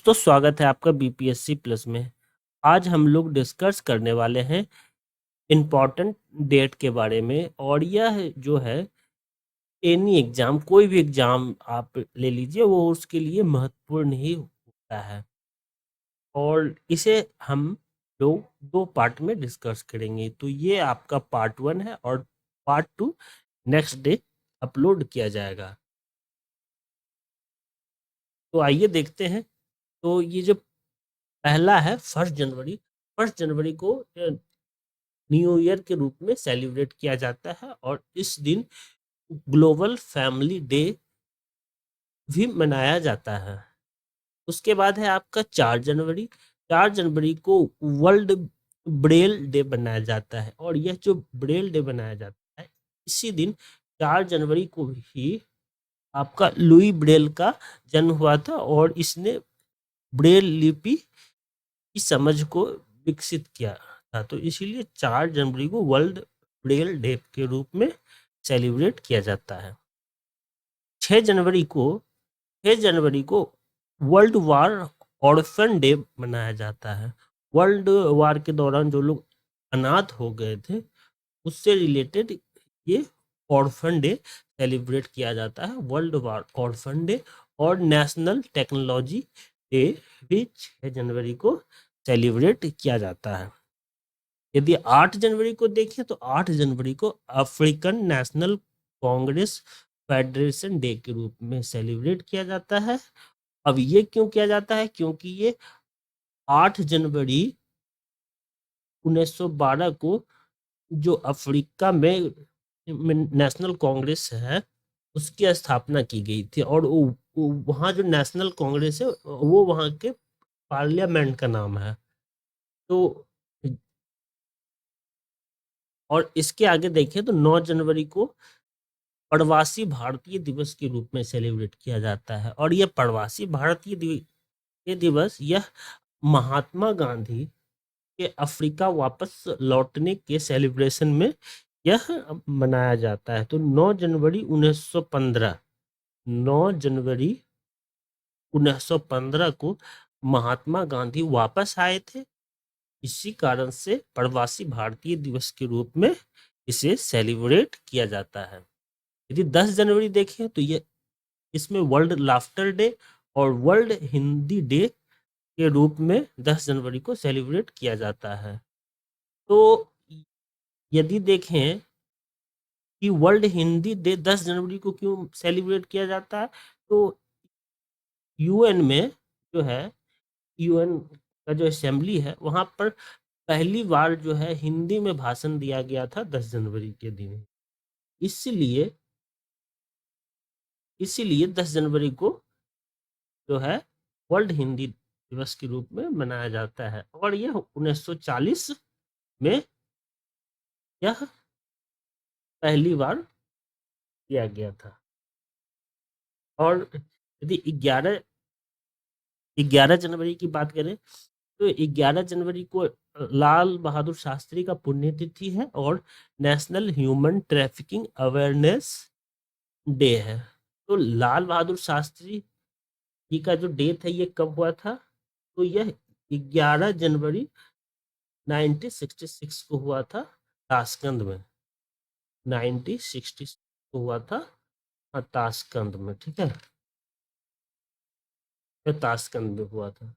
दोस्तों स्वागत है आपका बीपीएससी प्लस में। आज हम लोग डिस्कस करने वाले हैं इम्पॉर्टेंट डेट के बारे में। और यह जो है एनी एग्जाम, कोई भी एग्जाम आप ले लीजिए, वो उसके लिए महत्वपूर्ण ही होता है। और इसे हम लोग दो पार्ट में डिस्कस करेंगे। तो ये आपका पार्ट 1 है और पार्ट 2 नेक्स्ट डे अपलोड किया जाएगा। तो आइए देखते हैं। तो ये जो पहला है 1 जनवरी। 1 जनवरी को न्यू ईयर के रूप में सेलिब्रेट किया जाता है और इस दिन ग्लोबल फैमिली डे भी मनाया जाता है। उसके बाद है आपका 4 जनवरी। 4 जनवरी को वर्ल्ड ब्रेल डे मनाया जाता है और यह जो ब्रेल डे मनाया जाता है, इसी दिन 4 जनवरी को ही आपका लुई ब्रेल का जन्म हुआ था और इसने ब्रेल लिपि की समझ को विकसित किया था। तो इसीलिए 4 जनवरी को वर्ल्ड ब्रेल डे के रूप में सेलिब्रेट किया जाता है। 6 जनवरी को 6 जनवरी को वर्ल्ड वार ऑर्फन डे मनाया जाता है। वर्ल्ड वार के दौरान जो लोग अनाथ हो गए थे, उससे रिलेटेड ये ऑर्फन डे सेलिब्रेट किया जाता है, वर्ल्ड वार ऑर्फन डे। और नेशनल टेक्नोलॉजी डे भी 6 जनवरी को सेलिब्रेट किया जाता है। यदि 8 जनवरी को देखें तो 8 जनवरी को African national Congress federation day के रूप में सेलिब्रेट किया जाता है। अब ये क्यों किया जाता है? क्योंकि ये 8 जनवरी 1912 को जो अफ्रीका में नेशनल कांग्रेस है, उसकी स्थापना की गई थी। और वहाँ जो नेशनल कांग्रेस है वो वहाँ के पार्लियामेंट का नाम है। तो और इसके आगे देखें तो 9 जनवरी को प्रवासी भारतीय दिवस के रूप में सेलिब्रेट किया जाता है। और यह प्रवासी भारतीय दिवस यह महात्मा गांधी के अफ्रीका वापस लौटने के सेलिब्रेशन में यह मनाया जाता है। तो 9 जनवरी 1915 9 जनवरी 1915 को महात्मा गांधी वापस आए थे। इसी कारण से प्रवासी भारतीय दिवस के रूप में इसे सेलिब्रेट किया जाता है। यदि 10 जनवरी देखें तो ये इसमें वर्ल्ड लाफ्टर डे और वर्ल्ड हिंदी डे के रूप में 10 जनवरी को सेलिब्रेट किया जाता है। तो यदि देखें कि वर्ल्ड हिंदी डे 10 जनवरी को क्यों सेलिब्रेट किया जाता है, तो यूएन में जो है, यूएन का जो असेंबली है, वहाँ पर पहली बार जो है हिंदी में भाषण दिया गया था 10 जनवरी के दिन। इसीलिए 10 जनवरी को जो है वर्ल्ड हिंदी दिवस के रूप में मनाया जाता है। और यह 1940 में यह पहली बार किया गया था। और यदि 11 जनवरी की बात करें तो 11 जनवरी को लाल बहादुर शास्त्री का पुण्यतिथि है और national human trafficking awareness day है। तो लाल बहादुर शास्त्री जी का जो डेथ है ये कब हुआ था? तो यह 11 जनवरी 1966 को हुआ था, ताशकंद में। 1966 को हुआ था ताशकंद में, ठीक है, तो ताशकंद में हुआ था।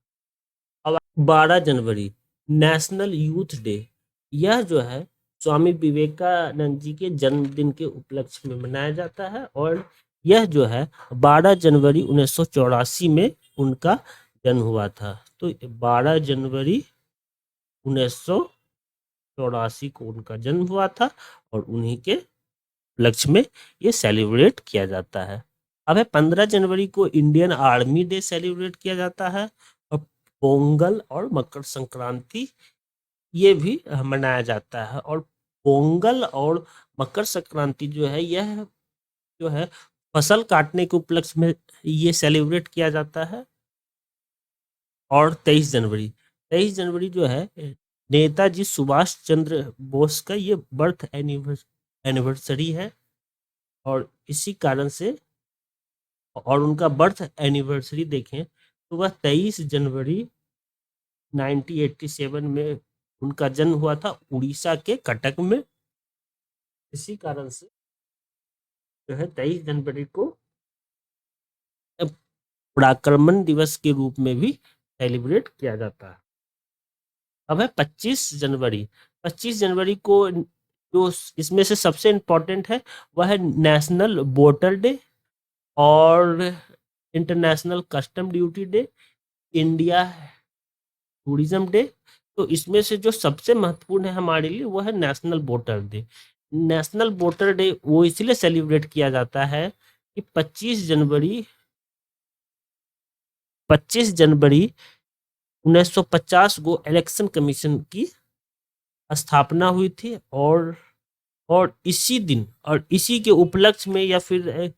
अब 12 जनवरी नेशनल यूथ डे, यह जो है स्वामी विवेकानंद जी के जन्मदिन के उपलक्ष्य में मनाया जाता है। और यह जो है 12 जनवरी 1984 में उनका जन्म हुआ था। तो 12 जनवरी 1984 को उनका जन्म हुआ था और उन्हीं के उपलक्ष्य में ये सेलिब्रेट किया जाता है। अब है 15 जनवरी को इंडियन आर्मी डे सेलिब्रेट किया जाता है। और पोंगल और मकर संक्रांति ये भी मनाया जाता है। और पोंगल और मकर संक्रांति जो है, यह जो है फसल काटने के उपलक्ष्य में ये सेलिब्रेट किया जाता है। और 23 जनवरी जो है नेताजी सुभाष चंद्र बोस का ये बर्थ एनिवर्सरी है। और इसी कारण से, और उनका बर्थ एनिवर्सरी देखें तो वह 23 जनवरी 1987 में उनका जन्म हुआ था उड़ीसा के कटक में। इसी कारण से जो है 23 जनवरी को पराक्रमण दिवस के रूप में भी सेलिब्रेट किया जाता है। अब है 25 जनवरी। 25 जनवरी को जो इसमें से सबसे इम्पोर्टेंट है वह है नेशनल वोटर डे और international custom duty day, India tourism day. तो इसमें से जो सबसे महत्वपूर्ण है हमारे लिए वो है national voter day. National voter day वो इसलिए सेलिब्रेट किया जाता है कि 25 जनवरी 1950 को इलेक्शन कमीशन की स्थापना हुई थी और इसी दिन और इसी के उपलक्ष्य में या फिर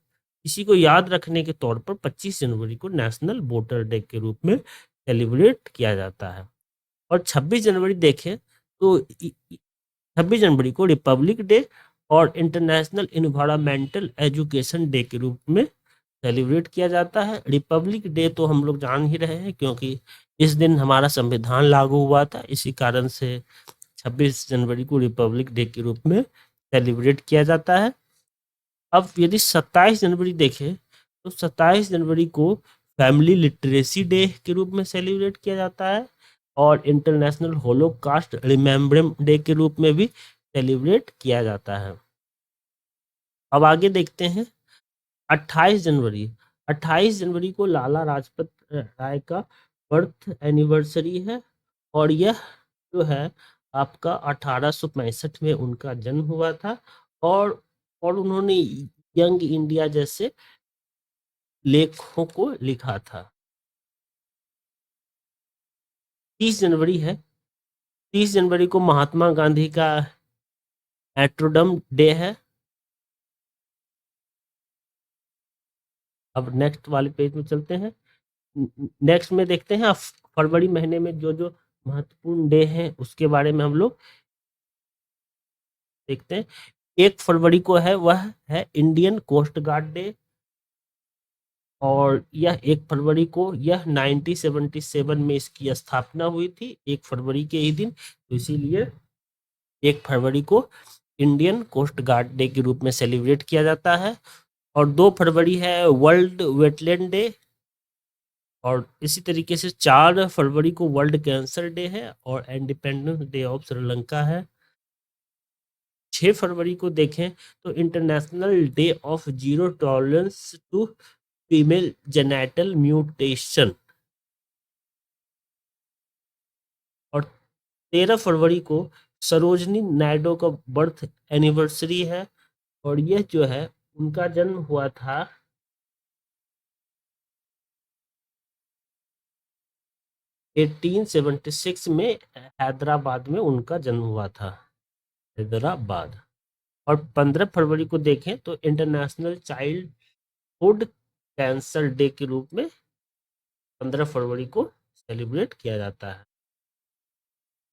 इसी को याद रखने के तौर पर 25 जनवरी को नेशनल वोटर डे के रूप में सेलिब्रेट किया जाता है। और 26 जनवरी देखें तो 26 जनवरी को रिपब्लिक डे और इंटरनेशनल इन्वायरमेंटल एजुकेशन डे के रूप में सेलिब्रेट किया जाता है। रिपब्लिक डे तो हम लोग जान ही रहे हैं क्योंकि इस दिन हमारा संविधान लागू हुआ था, इसी कारण से 26 जनवरी को रिपब्लिक डे के रूप में सेलिब्रेट किया जाता है। अब यदि 27 जनवरी देखें तो 27 जनवरी को फैमिली लिटरेसी डे के रूप में सेलिब्रेट किया जाता है और इंटरनेशनल होलोकास्ट रिमेम्बरेंस डे के रूप में भी सेलिब्रेट किया जाता है। अब आगे देखते हैं 28 जनवरी। 28 जनवरी को लाला लाजपत राय का बर्थ एनिवर्सरी है और यह जो है आपका 1865 में उनका जन्म हुआ था और उन्होंने यंग इंडिया जैसे लेखों को लिखा था। 30 जनवरी है। 30 जनवरी को महात्मा गांधी का एट्रोडम डे है। अब नेक्स्ट वाले पेज में चलते हैं। नेक्स्ट में देखते हैं फरवरी महीने में जो जो महत्वपूर्ण डे हैं उसके बारे में हम लोग देखते हैं। 1 फरवरी को है वह है इंडियन कोस्ट गार्ड डे और यह 1 फरवरी को यह 1977 में इसकी स्थापना हुई थी 1 फरवरी के ही दिन, तो इसीलिए 1 फरवरी को इंडियन कोस्ट गार्ड डे के रूप में सेलिब्रेट किया जाता है। और 2 फरवरी है वर्ल्ड वेटलैंड डे और इसी तरीके से 4 फरवरी को वर्ल्ड कैंसर डे है और इंडिपेंडेंस डे ऑफ श्रीलंका है। 6 फरवरी को देखें तो international day of zero tolerance to female genital mutation और 13 फरवरी को सरोजनी नायडू का बर्थ एनिवर्सरी है और यह जो है उनका जन्म हुआ था 1876 में हैदराबाद में उनका जन्म हुआ था, हैदराबाद। और 15 फरवरी को देखें तो इंटरनेशनल चाइल्डहुड कैंसर डे के रूप में 15 फरवरी को सेलिब्रेट किया जाता है।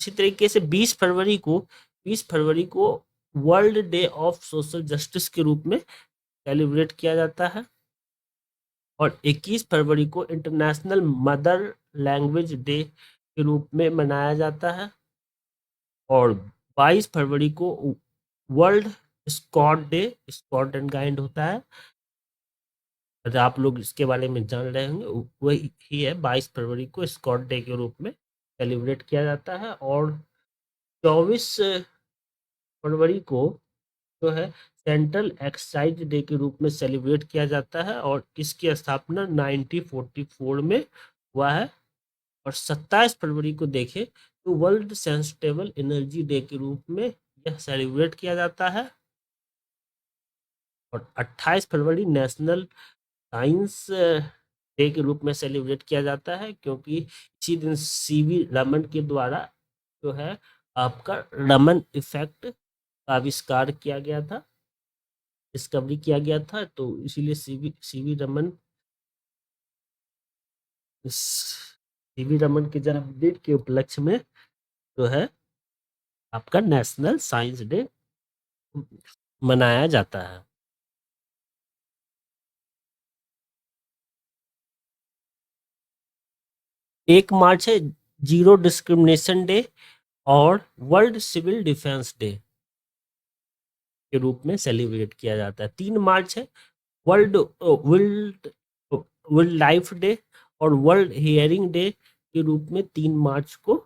इसी तरीके से 20 फरवरी को world day of social justice के रूप में सेलिब्रेट किया जाता है और 21 फरवरी को इंटरनेशनल मदर लैंग्वेज डे के रूप में मनाया जाता है और 22 फरवरी को world scout day, scout and guide होता है, आप लोग इसके बारे में जान रहे होंगे, वही ही है 22 फरवरी को स्कॉट डे के रूप में सेलिब्रेट किया जाता है। और 24 फरवरी को जो है सेंट्रल एक्साइज डे के रूप में सेलिब्रेट किया जाता है और इसकी स्थापना 1944 में हुआ है। और 27 फरवरी को देखें तो वर्ल्ड सस्टेनेबल एनर्जी डे के रूप में यह सेलिब्रेट किया जाता है और 28 फरवरी नेशनल साइंस डे के रूप में सेलिब्रेट किया जाता है क्योंकि इसी दिन सीवी रमन के द्वारा जो है आपका रमन इफेक्ट का आविष्कार किया गया था, डिस्कवरी किया गया था, तो इसीलिए सीवी रमन के जन्मदिन के उपलक्ष्य में जो है आपका नेशनल साइंस डे मनाया जाता है। 1 मार्च है जीरो डिस्क्रिमिनेशन डे और वर्ल्ड सिविल डिफेंस डे के रूप में सेलिब्रेट किया जाता है। 3 मार्च है world world world life day और वर्ल्ड हियरिंग डे के रूप में 3 मार्च को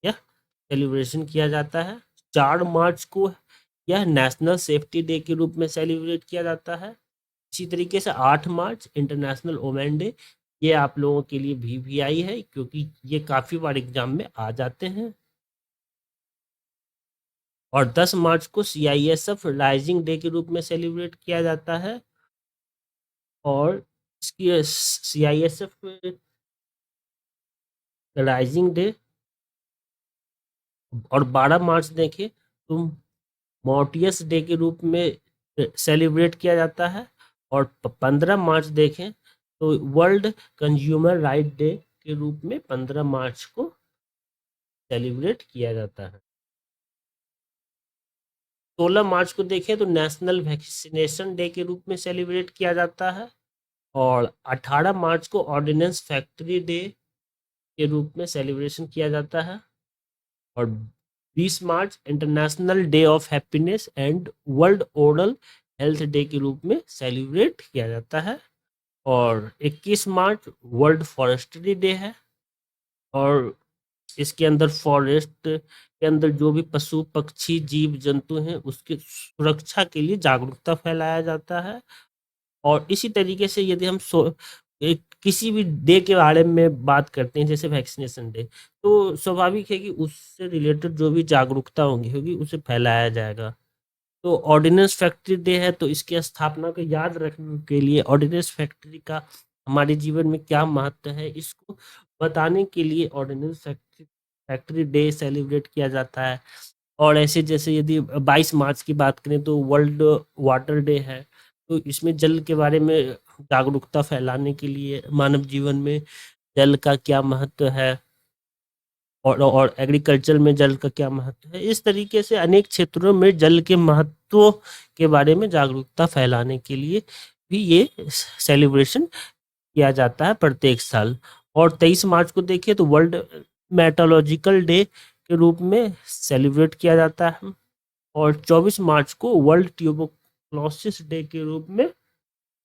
यह सेलिब्रेशन किया जाता है। 4 मार्च को यह नेशनल सेफ्टी डे के रूप में सेलिब्रेट किया जाता है। इसी तरीके से 8 मार्च इंटरनेशनल वुमेन डे, ये आप लोगों के लिए वीवीआई है क्योंकि ये काफ़ी बार एग्जाम में आ जाते हैं। और 10 मार्च को सीआईएसएफ राइजिंग डे के रूप में सेलिब्रेट किया जाता है। और इसकी सीआईएसएफ राइजिंग डे और 12 मार्च देखें तो मॉर्टियस डे के रूप में सेलिब्रेट किया जाता है। और 15 मार्च देखें तो वर्ल्ड कंज्यूमर राइट डे के रूप में 15 मार्च को सेलिब्रेट किया जाता है। 16 मार्च को देखें तो नेशनल वैक्सीनेशन डे के रूप में सेलिब्रेट किया जाता है। और 18 मार्च को ऑर्डिनेंस फैक्ट्री डे के रूप में सेलिब्रेशन किया जाता है। और 20 मार्च international day of happiness and world oral health day के रूप में सेलिब्रेट किया जाता है। और 21 मार्च वर्ल्ड फॉरेस्ट्री डे है और इसके अंदर फॉरेस्ट के अंदर जो भी पशु पक्षी जीव जंतु हैं उसकी सुरक्षा के लिए जागरूकता फैलाया जाता है। और इसी तरीके से यदि हम एक किसी भी डे के बारे में बात करते हैं जैसे वैक्सीनेशन डे, तो स्वाभाविक है कि उससे रिलेटेड जो भी जागरूकता होगी उसे फैलाया जाएगा। तो ऑर्डिनेंस फैक्ट्री डे है तो इसकी स्थापना को याद रखने के लिए ऑर्डिनेंस फैक्ट्री का हमारे जीवन में क्या महत्व है इसको बताने के लिए ऑर्डिनेंस फैक्ट्री डे सेलिब्रेट किया जाता है। और ऐसे जैसे यदि 22 मार्च की बात करें तो वर्ल्ड वाटर डे है, तो इसमें जल के बारे में जागरूकता फैलाने के लिए मानव जीवन में जल का क्या महत्व है और एग्रीकल्चर में जल का क्या महत्व है, इस तरीके से अनेक क्षेत्रों में जल के महत्व के बारे में जागरूकता फैलाने के लिए भी ये सेलिब्रेशन किया जाता है प्रत्येक साल। और 23 मार्च को देखिए तो वर्ल्ड मेटोलॉजिकल डे के रूप में सेलिब्रेट किया जाता है। और 24 मार्च को वर्ल्ड ट्यूबरक्लोसिस डे के रूप में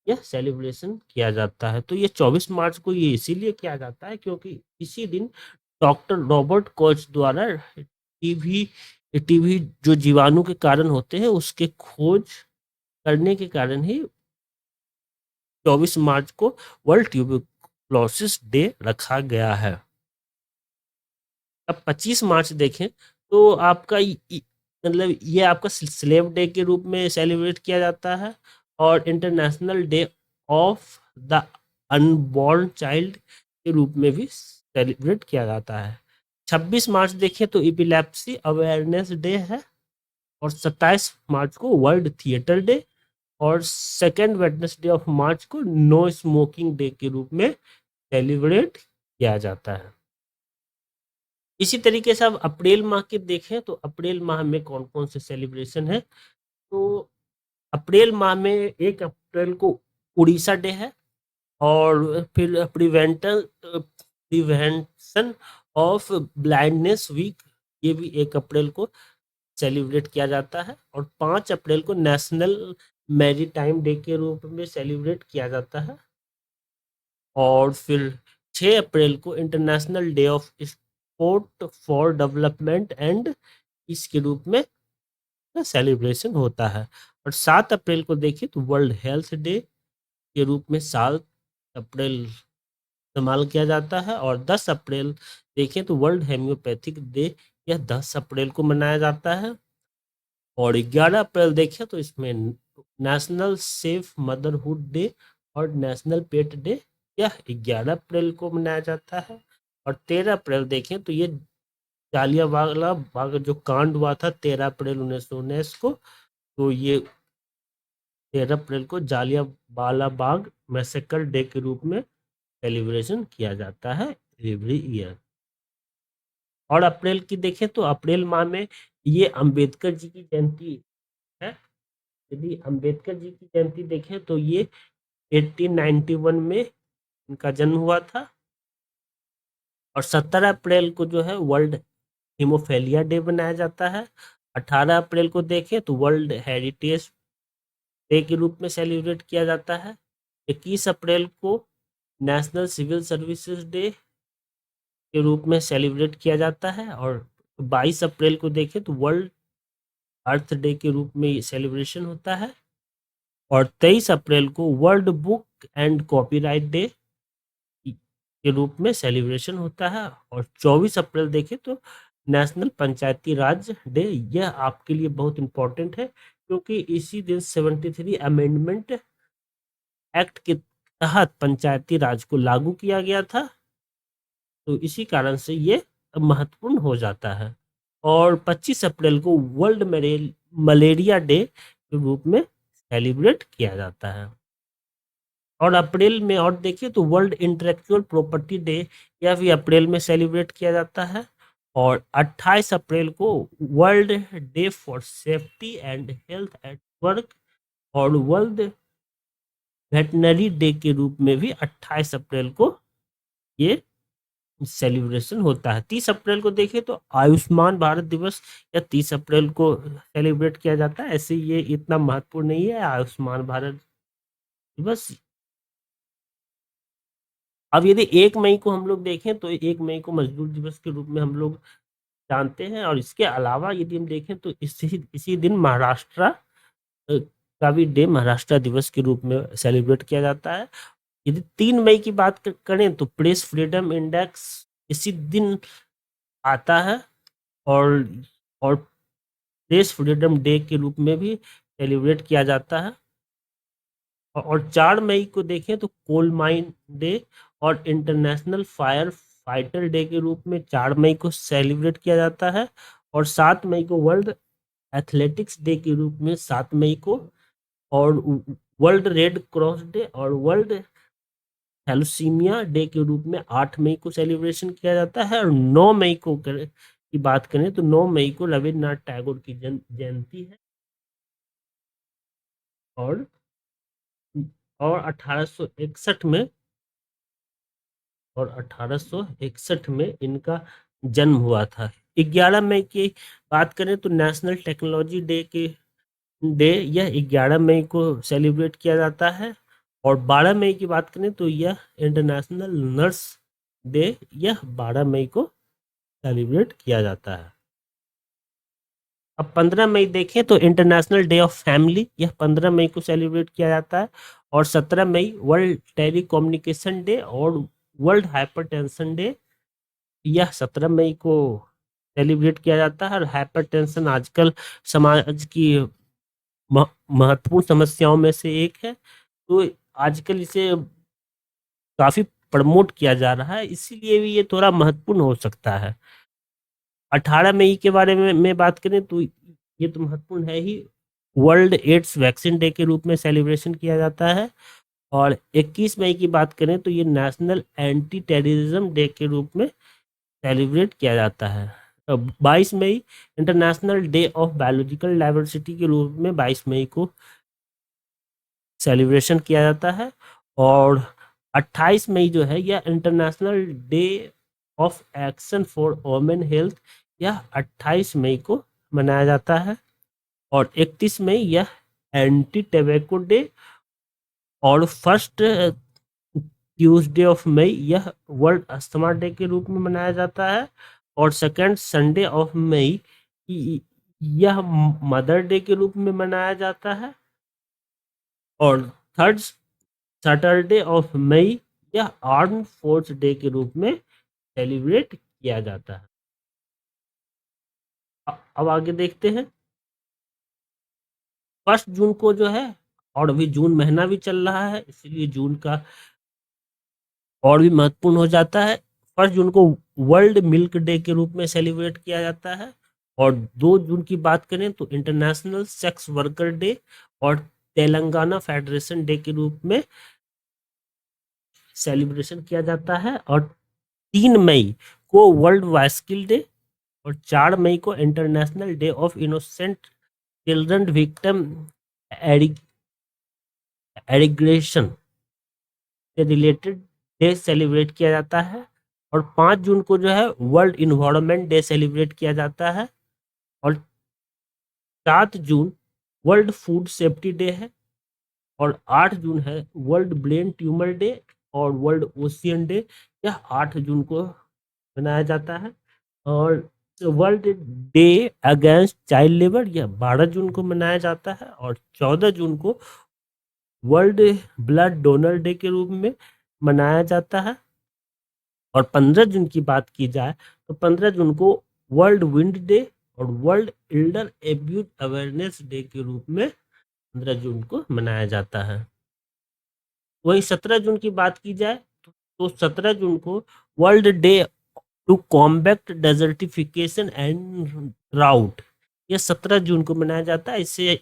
यह सेलिब्रेशन किया जाता है। तो ये 24 मार्च को ये इसीलिए किया जाता है क्योंकि इसी दिन डॉक्टर रॉबर्ट कॉच द्वारा टीबी टीबी जो जीवाणु के कारण होते हैं उसके खोज करने के कारण ही 24 मार्च को वर्ल्ड ट्यूबरक्लोसिस डे रखा गया है। अब 25 मार्च देखें तो आपका मतलब ये आपका स्लेव डे के रूप में सेलिब्रेट किया जाता है और international day of the unborn child के रूप में भी सेलिब्रेट किया जाता है। 26 मार्च देखें तो एपिलेप्सी अवेयरनेस डे है और 27 मार्च को वर्ल्ड थिएटर डे और सेकेंड वेडनेसडे ऑफ मार्च को नो स्मोकिंग डे के रूप में सेलिब्रेट किया जाता है। इसी तरीके से अब अप्रैल माह के देखें तो अप्रैल माह में कौन कौन से सेलिब्रेशन है, तो अप्रैल माह में 1 अप्रैल को उड़ीसा डे है और फिर प्रिवेंशन ऑफ ब्लाइंडनेस वीक, ये भी 1 अप्रैल को सेलिब्रेट किया जाता है। और 5 अप्रैल को नेशनल मैरीटाइम डे के रूप में सेलिब्रेट किया जाता है। और फिर 6 अप्रैल को international day of sport for development and इसके रूप में सेलिब्रेशन होता है। और 7 अप्रैल को देखिए तो वर्ल्ड हेल्थ डे के रूप में 7 अप्रैल इस्तेमाल किया जाता है। और 10 अप्रैल देखें तो वर्ल्ड हेम्योपैथिक डे, यह 10 अप्रैल को मनाया जाता है। और 11 अप्रैल देखें तो इसमें नेशनल सेफ मदरहुड डे और नेशनल पेट डे, यह 11 अप्रैल को मनाया जाता है। और 13 अप्रैल देखें तो ये जालियांवाला बाग जो कांड हुआ था 13 अप्रैल 1919 को, तो ये 13 अप्रैल को जालियांवाला बाग मैसेकर डे के रूप में सेलिब्रेशन किया जाता है एवरी ईयर। और अप्रैल की देखें तो अप्रैल माह में ये अंबेडकर जी की जयंती है। यदि अंबेडकर जी की जयंती देखें तो ये 1891 में इनका जन्म हुआ था। और 17 अप्रैल को जो है वर्ल्ड हीमोफेलिया डे बनाया जाता है। 18 अप्रैल को देखें तो वर्ल्ड हेरिटेज डे के रूप में सेलिब्रेट किया जाता है। 21 अप्रैल को नेशनल सिविल सर्विसेज डे के रूप में सेलिब्रेट किया जाता है। और 22 अप्रैल को देखें तो वर्ल्ड अर्थ डे के रूप में सेलिब्रेशन होता है। और 23 अप्रैल को world book and copyright day के रूप में सेलिब्रेशन होता है। और 24 अप्रैल देखें तो नेशनल पंचायती राज डे। यह आपके लिए बहुत इंपॉर्टेंट है क्योंकि इसी दिन 73 अमेंडमेंट एक्ट के तहत पंचायती राज को लागू किया गया था, तो इसी कारण से ये महत्वपूर्ण हो जाता है। और 25 अप्रैल को वर्ल्ड मलेरिया डे के रूप में सेलिब्रेट किया जाता है। और अप्रैल में और देखिए तो वर्ल्ड इंटेलेक्चुअल प्रॉपर्टी डे, यह भी अप्रैल में सेलिब्रेट किया जाता है। और 28 अप्रैल को world day for safety and health at work और वर्ल्ड वेटनरी डे के रूप में भी 28 अप्रैल को ये सेलिब्रेशन होता है। 30 अप्रैल को देखें तो आयुष्मान भारत दिवस या 30 अप्रैल को सेलिब्रेट किया जाता है। ऐसे ये इतना महत्वपूर्ण नहीं है आयुष्मान भारत दिवस। अब यदि 1 मई को हम लोग देखें तो 1 मई को मजदूर दिवस के रूप में हम लोग जानते हैं। और इसके अलावा यदि हम देखें तो इसी दिन महाराष्ट्र का भी डे महाराष्ट्र दिवस के रूप में सेलिब्रेट किया जाता है। यदि 3 मई की बात करें तो प्रेस फ्रीडम इंडेक्स इसी दिन आता है। और और प्रेस फ्रीडम डे के रूप में भी सेलिब्रेट किया जाता है। और 4 मई को देखें तो कोल माइन डे और इंटरनेशनल फायर फाइटर डे के रूप में 4 मई को सेलिब्रेट किया जाता है। और 7 मई को वर्ल्ड एथलेटिक्स डे के रूप में 7 मई को, और वर्ल्ड रेड क्रॉस डे और वर्ल्ड थैलेसीमिया डे के रूप में 8 मई को सेलिब्रेशन किया जाता है। और 9 मई को की बात करें तो 9 मई को रविन्द्रनाथ टैगोर की जयंती है। और 1861 में 1861 में इनका जन्म हुआ था। 11 मई की बात करें तो नेशनल टेक्नोलॉजी डे यह 11 मई को सेलिब्रेट किया जाता है। और 12 मई की बात करें तो यह इंटरनेशनल नर्स डे यह 12 मई को सेलिब्रेट किया जाता है। अब 15 मई देखें तो इंटरनेशनल डे ऑफ फैमिली यह 15 मई को सेलिब्रेट किया जाता है। और 17 मई वर्ल्ड टेली कम्युनिकेशन डे और वर्ल्ड हाइपरटेंशन डे यह 17 मई को सेलिब्रेट किया जाता है। और हाइपरटेंशन आजकल समाज की महत्वपूर्ण समस्याओं में से एक है, तो आजकल इसे काफी प्रमोट किया जा रहा है, इसीलिए भी ये थोड़ा महत्वपूर्ण हो सकता है। 18 मई के बारे में बात करें तो ये तो महत्वपूर्ण है ही, वर्ल्ड एड्स वैक्सीन डे के रूप में सेलिब्रेशन किया जाता है। और 21 मई की बात करें तो ये नेशनल एंटी टेररिज्म डे के रूप में सेलिब्रेट किया जाता है। 22 मई international day of biological diversity के रूप में 22 मई को सेलिब्रेशन किया जाता है। और 28 मई जो है यह international day of action for women health यह 28 मई को मनाया जाता है। और 31 मई यह एंटी टबैको डे और फर्स्ट ट्यूसडे ऑफ मई यह वर्ल्ड अस्थमा डे के रूप में मनाया जाता है। और सेकंड संडे ऑफ मई यह मदर डे के रूप में मनाया जाता है। और थर्ड सैटरडे ऑफ मई यह आर्म फोर्स डे के रूप में सेलिब्रेट किया जाता है। अब आगे देखते हैं। 1 जून को जो है, और अभी जून महीना भी चल रहा है इसलिए जून का और भी महत्वपूर्ण हो जाता है। 1 जून को वर्ल्ड मिल्क डे के रूप में सेलिब्रेट किया जाता है। और 2 जून की बात करें तो इंटरनेशनल सेक्स वर्कर डे और तेलंगाना फेडरेशन डे के रूप में सेलिब्रेशन किया जाता है। और 3 मई को वर्ल्ड बाइसिकल डे और 4 मई को international day of innocent children victim aggression से रिलेटेड डे सेलिब्रेट किया जाता है। और 5 जून को जो है वर्ल्ड इन्वायरमेंट डे सेलिब्रेट किया जाता है और 7 June world food safety day है और 8 जून है वर्ल्ड ब्रेन ट्यूमर डे और वर्ल्ड ओशियन डे। यह 8 जून को मनाया जाता है और world day against child labour यह 12 जून को मनाया जाता है और 14 जून को वर्ल्ड ब्लड डोनर डे के रूप में मनाया जाता है और 15 जून की बात की जाए तो 15 जून को वर्ल्ड विंड डे और world Elder abuse awareness day के रूप में 15 जून को मनाया जाता है। वही 17 जून की बात की जाए तो 17 जून को world day to combat desertification and drought यह 17 जून को मनाया जाता है। इससे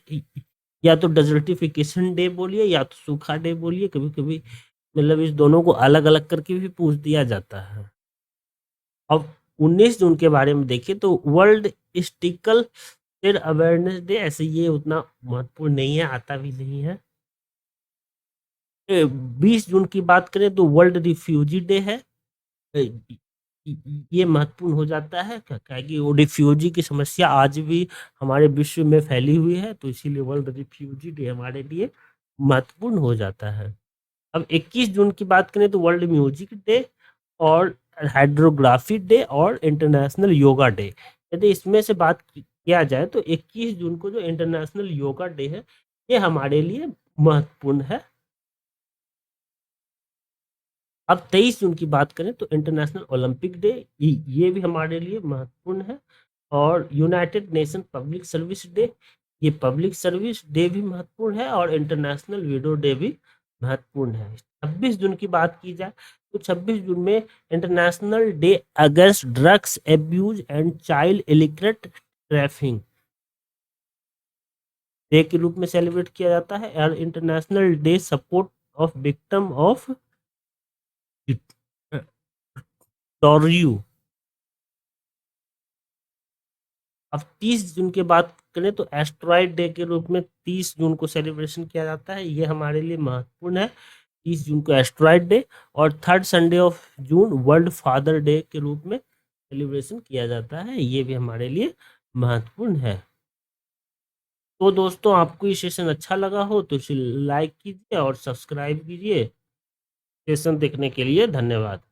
या तो डेजर्टिफिकेशन डे बोलिए या तो सूखा डे बोलिए, कभी कभी मतलब इस दोनों को अलग अलग करके भी पूछ दिया जाता है। अब 19 जून के बारे में देखिए तो world sickle cell awareness day, ऐसे ये उतना महत्वपूर्ण नहीं है, आता भी नहीं है। 20 जून की बात करें तो वर्ल्ड रिफ्यूजी डे है। ये महत्वपूर्ण हो जाता है क्या कि वो रिफ्यूजी की समस्या आज भी हमारे विश्व में फैली हुई है, तो इसीलिए वर्ल्ड रिफ्यूजी डे हमारे लिए महत्वपूर्ण हो जाता है। अब 21 जून की बात करें तो वर्ल्ड म्यूजिक डे और हाइड्रोग्राफी डे और इंटरनेशनल योगा डे। यदि इसमें से बात किया जाए तो 21 जून को जो इंटरनेशनल योगा डे है ये हमारे लिए महत्वपूर्ण है। अब 23 जून की बात करें तो इंटरनेशनल ओलंपिक डे ये भी हमारे लिए महत्वपूर्ण है और United nation public service day, ये पब्लिक सर्विस डे भी महत्वपूर्ण है और इंटरनेशनल विडो डे भी महत्वपूर्ण है। 26 जून की बात की जाए तो 26 जून में international day against drugs abuse and child illiterate trafficking day के रूप में सेलिब्रेट किया जाता है और international day support of victim of torture. अब 30 जून की बात करें तो एस्ट्रॉयड डे के रूप में 30 जून को सेलिब्रेशन किया जाता है, ये हमारे लिए महत्वपूर्ण है। 30 जून को एस्ट्रॉयड डे और third Sunday of June world father day के रूप में सेलिब्रेशन किया जाता है, ये भी हमारे लिए महत्वपूर्ण है। तो दोस्तों आपको ये सेशन अच्छा लगा हो तो इसे लाइक कीजिए और सब्सक्राइब कीजिए। सेशन देखने के लिए धन्यवाद।